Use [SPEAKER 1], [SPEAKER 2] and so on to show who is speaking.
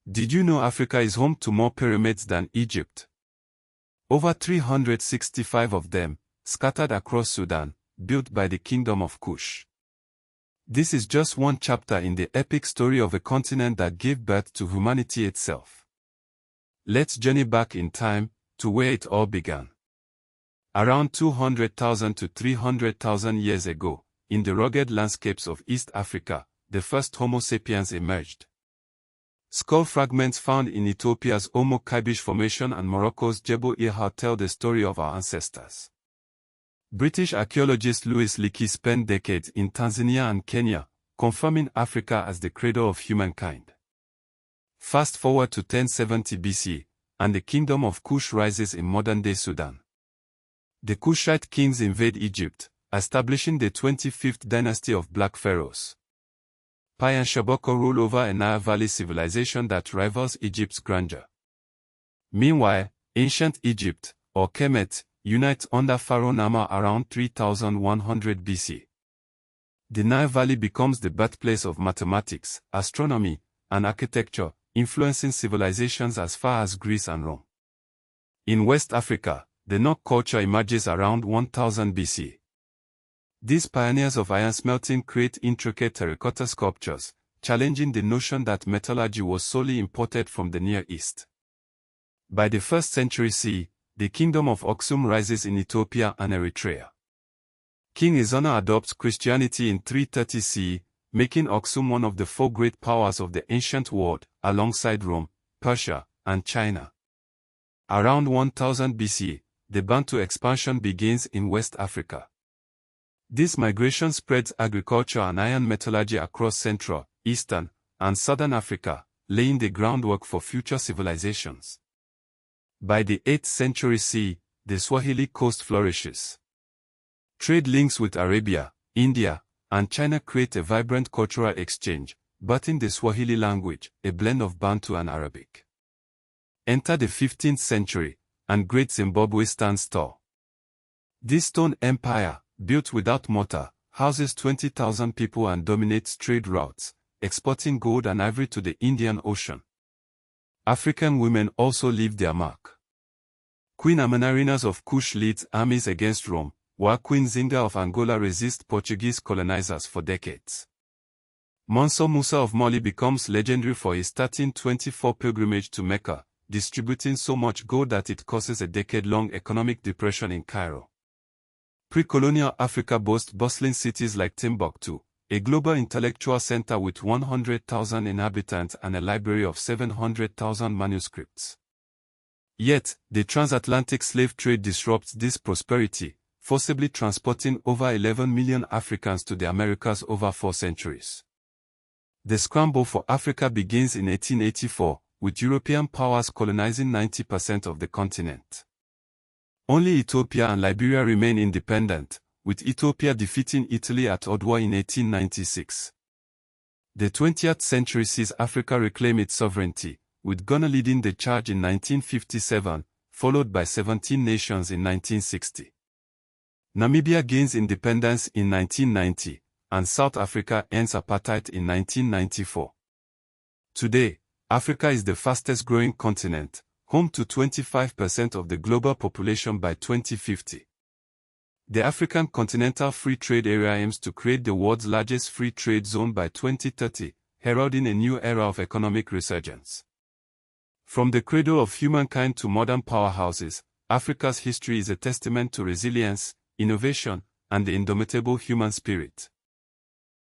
[SPEAKER 1] Did you know Africa is home to more pyramids than Egypt? Over 365 of them, scattered across Sudan, built by the Kingdom of Kush. This is just one chapter in the epic story of a continent that gave birth to humanity itself. Let's journey back in time, to where it all began. Around 200,000 to 300,000 years ago, in the rugged landscapes of East Africa, the first Homo sapiens emerged. Skull fragments found in Ethiopia's Omo Kaibish Formation and Morocco's Jebel Irha tell the story of our ancestors. British archaeologist Louis Leakey spent decades in Tanzania and Kenya, confirming Africa as the cradle of humankind. Fast forward to 1070 BC, and the kingdom of Kush rises in modern-day Sudan. The Kushite kings invade Egypt, establishing the 25th dynasty of Black Pharaohs. Pi and Shaboko rule over a Nile Valley civilization that rivals Egypt's grandeur. Meanwhile, ancient Egypt, or Kemet, unites under Pharaoh Nama around 3100 BC. The Nile Valley becomes the birthplace of mathematics, astronomy, and architecture, influencing civilizations as far as Greece and Rome. In West Africa, the Nok culture emerges around 1000 BC. These pioneers of iron smelting create intricate terracotta sculptures, challenging the notion that metallurgy was solely imported from the Near East. By the 1st century CE, the kingdom of Aksum rises in Ethiopia and Eritrea. King Ezana adopts Christianity in 330 CE, making Aksum one of the 4 great powers of the ancient world, alongside Rome, Persia, and China. Around 1000 BC, the Bantu expansion begins in West Africa. This migration spreads agriculture and iron metallurgy across Central, Eastern, and Southern Africa, laying the groundwork for future civilizations. By the 8th century CE, the Swahili coast flourishes. Trade links with Arabia, India, and China create a vibrant cultural exchange, birthing the Swahili language, a blend of Bantu and Arabic. Enter the 15th century, and Great Zimbabwe stands tall. This stone empire, built without mortar, houses 20,000 people and dominates trade routes, exporting gold and ivory to the Indian Ocean. African women also leave their mark. Queen Amenarinas of Kush leads armies against Rome, while Queen Zinga of Angola resists Portuguese colonizers for decades. Mansour Musa of Mali becomes legendary for his 1324 pilgrimage to Mecca, distributing so much gold that it causes a decade-long economic depression in Cairo. Pre-colonial Africa boasts bustling cities like Timbuktu, a global intellectual center with 100,000 inhabitants and a library of 700,000 manuscripts. Yet, the transatlantic slave trade disrupts this prosperity, forcibly transporting over 11 million Africans to the Americas over 4 centuries. The scramble for Africa begins in 1884, with European powers colonizing 90% of the continent. Only Ethiopia and Liberia remain independent, with Ethiopia defeating Italy at Odwa in 1896. The 20th century sees Africa reclaim its sovereignty, with Ghana leading the charge in 1957, followed by 17 nations in 1960. Namibia gains independence in 1990, and South Africa ends apartheid in 1994. Today, Africa is the fastest growing continent, home to 25% of the global population by 2050. The African Continental Free Trade Area aims to create the world's largest free trade zone by 2030, heralding a new era of economic resurgence. From the cradle of humankind to modern powerhouses, Africa's history is a testament to resilience, innovation, and the indomitable human spirit.